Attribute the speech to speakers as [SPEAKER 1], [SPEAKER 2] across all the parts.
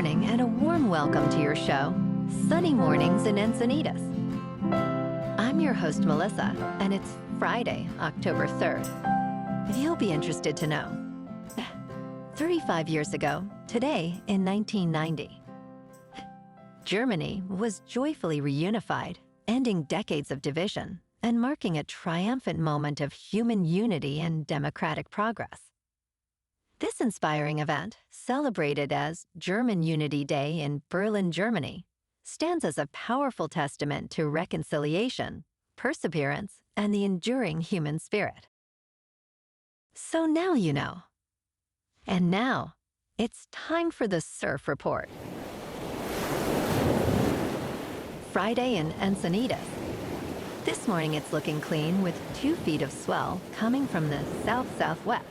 [SPEAKER 1] morning and a warm welcome to your show, Sunny Mornings in Encinitas. I'm your host, Melissa, and it's Friday, October 3rd. You'll be interested to know. 35 years ago, today in 1990, Germany was joyfully reunified, ending decades of division and marking a triumphant moment of human unity and democratic progress. This inspiring event, celebrated as German Unity Day in Berlin, Germany, stands as a powerful testament to reconciliation, perseverance, and the enduring human spirit. So now you know. And now, it's time for the Surf Report. Friday in Encinitas. This morning it's looking clean with 2 feet of swell coming from the south-southwest.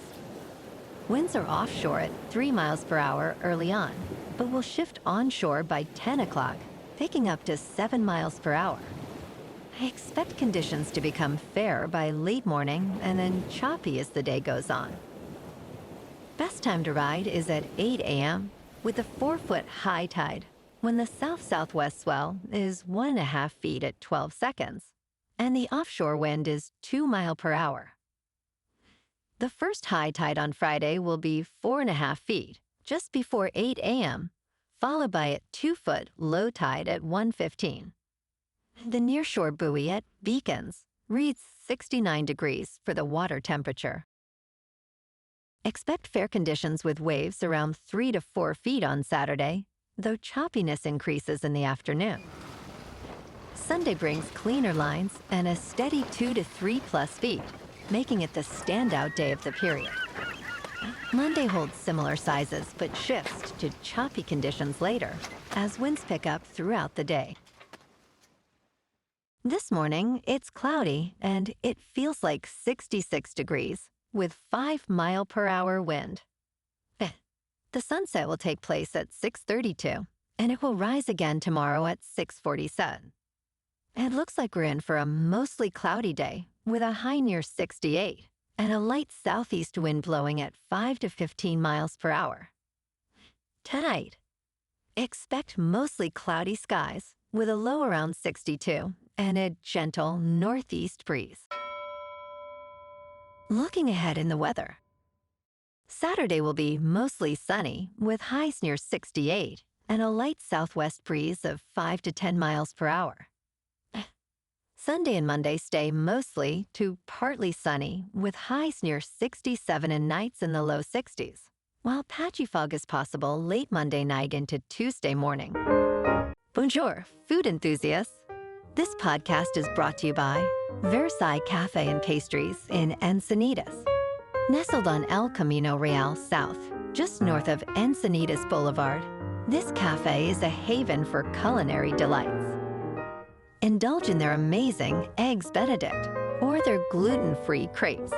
[SPEAKER 1] Winds are offshore at 3 miles per hour early on, but will shift onshore by 10 o'clock, picking up to 7 miles per hour. I expect conditions to become fair by late morning and then choppy as the day goes on. Best time to ride is at 8 a.m. with a 4-foot high tide, when the south-southwest swell is 1.5 feet at 12 seconds, and the offshore wind is 2 miles per hour. The first high tide on Friday will be 4.5 feet, just before 8 a.m., followed by a 2-foot low tide at 1:15. The nearshore buoy at Beacons reads 69 degrees for the water temperature. Expect fair conditions with waves around 3 to 4 feet on Saturday, though choppiness increases in the afternoon. Sunday brings cleaner lines and a steady 2 to 3 plus feet, making it the standout day of the period. Monday holds similar sizes but shifts to choppy conditions later as winds pick up throughout the day. This morning, it's cloudy and it feels like 66 degrees with 5 mile per hour wind. The sunset will take place at 6:32 and it will rise again tomorrow at 6:47. It looks like we're in for a mostly cloudy day with a high near 68 and a light southeast wind blowing at 5 to 15 miles per hour. Tonight, expect mostly cloudy skies with a low around 62 and a gentle northeast breeze. Looking ahead in the weather. Saturday will be mostly sunny with highs near 68 and a light southwest breeze of 5 to 10 miles per hour. Sunday and Monday stay mostly to partly sunny with highs near 67 and nights in the low 60s, while patchy fog is possible late Monday night into Tuesday morning. Bonjour, food enthusiasts. This podcast is brought to you by Versailles Cafe and Pastries in Encinitas. Nestled on El Camino Real South, just north of Encinitas Boulevard, this cafe is a haven for culinary delights. Indulge in their amazing Eggs Benedict or their gluten-free crepes.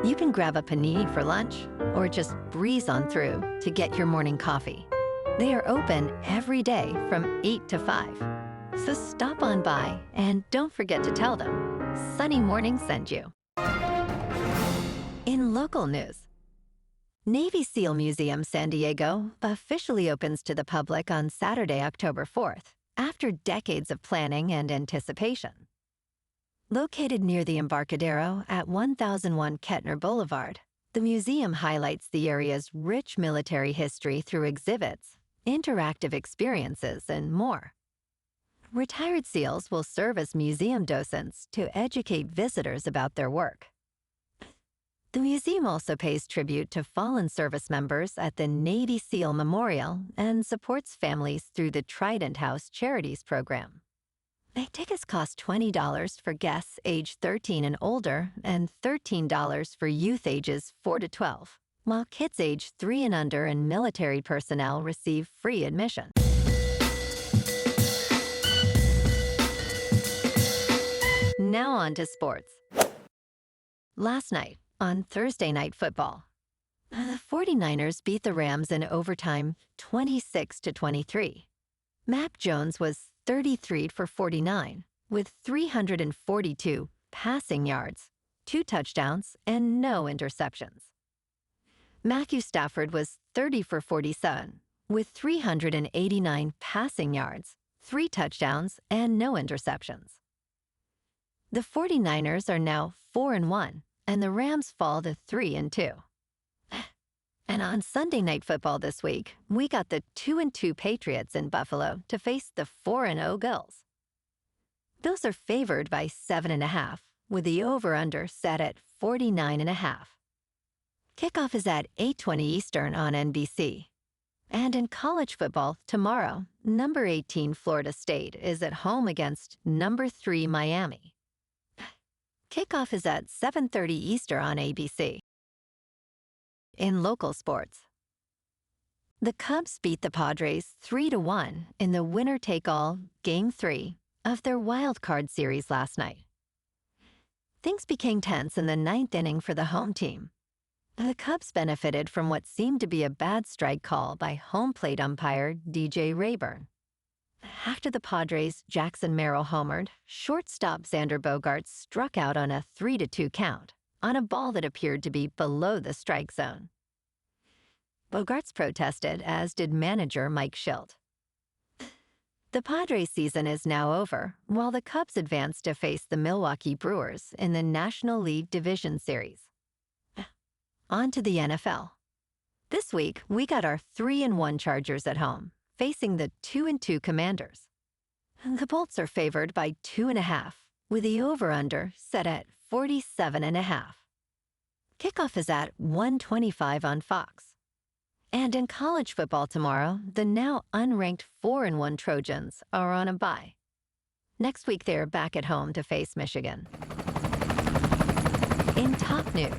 [SPEAKER 1] You can grab a panini for lunch or just breeze on through to get your morning coffee. They are open every day from 8 to 5. So stop on by and don't forget to tell them Sunny Morning sent you. In local news, Navy SEAL Museum San Diego officially opens to the public on Saturday, October 4th, after decades of planning and anticipation. Located near the Embarcadero at 1001 Kettner Boulevard, the museum highlights the area's rich military history through exhibits, interactive experiences, and more. Retired SEALs will serve as museum docents to educate visitors about their work. The museum also pays tribute to fallen service members at the Navy SEAL Memorial and supports families through the Trident House Charities program. Tickets cost $20 for guests age 13 and older and $13 for youth ages 4 to 12, while kids age 3 and under and military personnel receive free admission. Now on to sports. Last night, on Thursday Night Football, the 49ers beat the Rams in overtime 26-23. Mac Jones was 33 for 49 with 342 passing yards, 2 touchdowns, and no interceptions. Matthew Stafford was 30 for 47 with 389 passing yards, 3 touchdowns, and no interceptions. The 49ers are now 4-1, and the Rams fall to 3-2. And on Sunday Night Football this week, we got the 2-2 Patriots in Buffalo to face the 4-0 Bills. Bills are favored by 7.5, with the over-under set at 49.5. Kickoff is at 8:20 Eastern on NBC. And in college football, tomorrow, number 18 Florida State is at home against number 3 Miami. Kickoff is at 7:30 Eastern on ABC. In local sports, the Cubs beat the Padres 3-1 in the winner-take-all Game 3 of their wild card series last night. Things became tense in the 9th inning for the home team. The Cubs benefited from what seemed to be a bad strike call by home plate umpire DJ Rayburn. After the Padres' Jackson Merrill homered, shortstop Xander Bogaerts struck out on a 3-2 count on a ball that appeared to be below the strike zone. Bogaerts protested, as did manager Mike Schilt. The Padres season is now over, while the Cubs advance to face the Milwaukee Brewers in the National League Division Series. On to the NFL. This week, we got our 3-1 Chargers at home, facing the 2-2 Commanders. The Bolts are favored by 2.5, with the over-under set at 47.5. Kickoff is at 1:25 on Fox. And in college football tomorrow, the now unranked 4-1 Trojans are on a bye. Next week, they're back at home to face Michigan. In top news,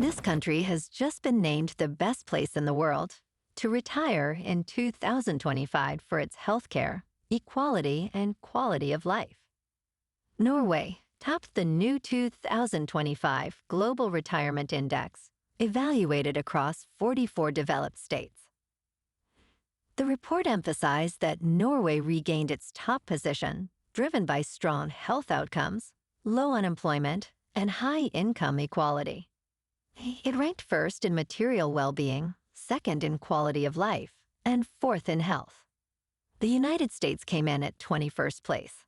[SPEAKER 1] this country has just been named the best place in the world to retire in 2025 for its healthcare, equality, and quality of life. Norway topped the new 2025 Global Retirement Index, evaluated across 44 developed states. The report emphasized that Norway regained its top position, driven by strong health outcomes, low unemployment, and high income equality. It ranked first in material well-being, second in quality of life, and fourth in health. The United States came in at 21st place.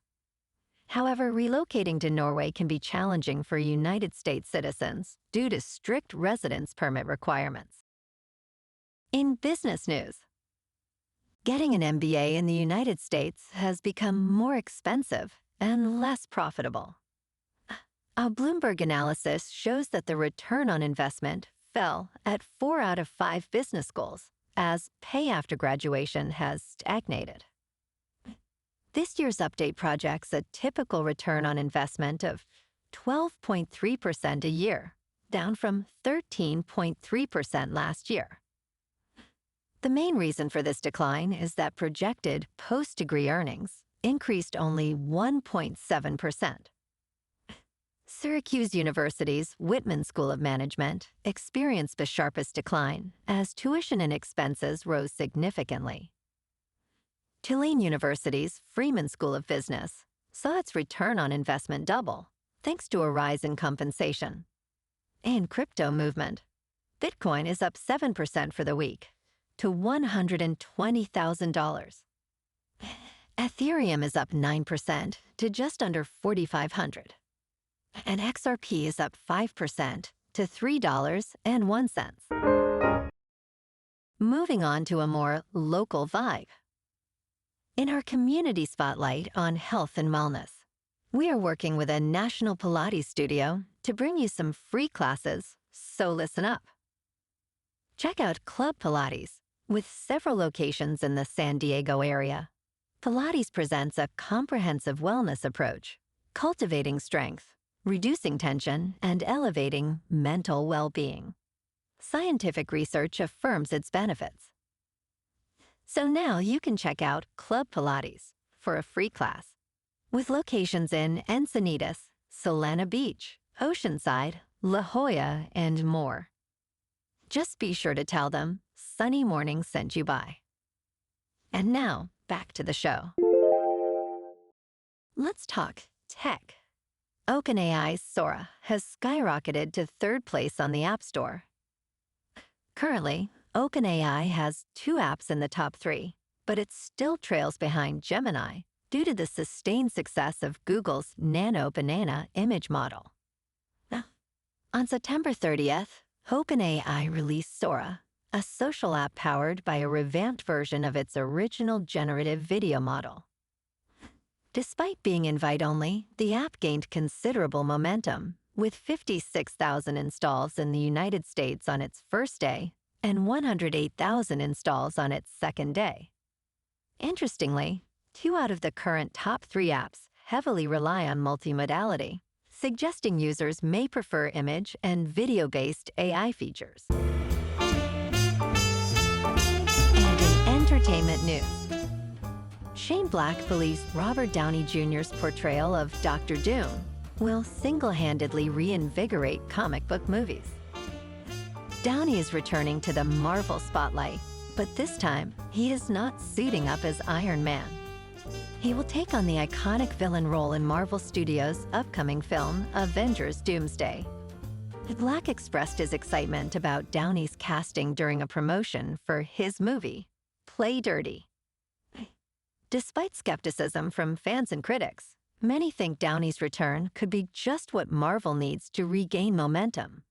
[SPEAKER 1] However, relocating to Norway can be challenging for United States citizens due to strict residence permit requirements. In business news, getting an MBA in the United States has become more expensive and less profitable. A Bloomberg analysis shows that the return on investment fell at 4 out of 5 business schools, as pay after graduation has stagnated. This year's update projects a typical return on investment of 12.3% a year, down from 13.3% last year. The main reason for this decline is that projected post-degree earnings increased only 1.7%. Syracuse University's Whitman School of Management experienced the sharpest decline as tuition and expenses rose significantly. Tulane University's Freeman School of Business saw its return on investment double, thanks to a rise in compensation. In crypto movement, Bitcoin is up 7% for the week to $120,000. Ethereum is up 9% to just under $4,500. And XRP is up 5% to $3.01. Moving on to a more local vibe. In our community spotlight on health and wellness, we are working with a national Pilates studio to bring you some free classes, so listen up. Check out Club Pilates, with several locations in the San Diego area. Pilates presents a comprehensive wellness approach, cultivating strength, reducing tension, and elevating mental well-being. Scientific research affirms its benefits. So now you can check out Club Pilates for a free class, with locations in Encinitas, Solana Beach, Oceanside, La Jolla, and more. Just be sure to tell them Sunny Morning sent you by. And now, back to the show. Let's talk tech. OpenAI's Sora has skyrocketed to 3rd place on the App Store. Currently, OpenAI has 2 apps in the top 3, but it still trails behind Gemini due to the sustained success of Google's Nano Banana image model. Now, on September 30th, OpenAI released Sora, a social app powered by a revamped version of its original generative video model. Despite being invite-only, the app gained considerable momentum, with 56,000 installs in the United States on its first day and 108,000 installs on its second day. Interestingly, 2 out of the current top 3 apps heavily rely on multimodality, suggesting users may prefer image and video-based AI features. And in entertainment news, Shane Black believes Robert Downey Jr.'s portrayal of Dr. Doom will single-handedly reinvigorate comic book movies. Downey is returning to the Marvel spotlight, but this time he is not suiting up as Iron Man. He will take on the iconic villain role in Marvel Studios' upcoming film, Avengers: Doomsday. Black expressed his excitement about Downey's casting during a promotion for his movie, Play Dirty. Despite skepticism from fans and critics, many think Downey's return could be just what Marvel needs to regain momentum.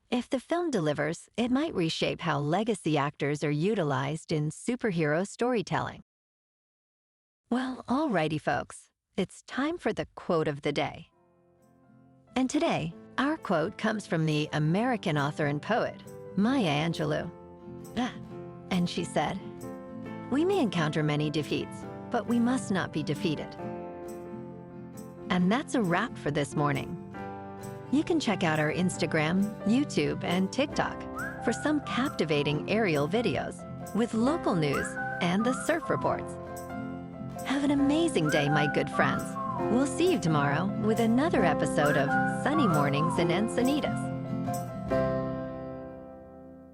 [SPEAKER 1] If the film delivers, it might reshape how legacy actors are utilized in superhero storytelling. Well, alrighty folks, it's time for the quote of the day. And today, our quote comes from the American author and poet, Maya Angelou. And she said, "We may encounter many defeats, but we must not be defeated." And that's a wrap for this morning. You can check out our Instagram, YouTube, and TikTok for some captivating aerial videos with local news and the surf reports. Have an amazing day, my good friends. We'll see you tomorrow with another episode of Sunny Mornings in Encinitas.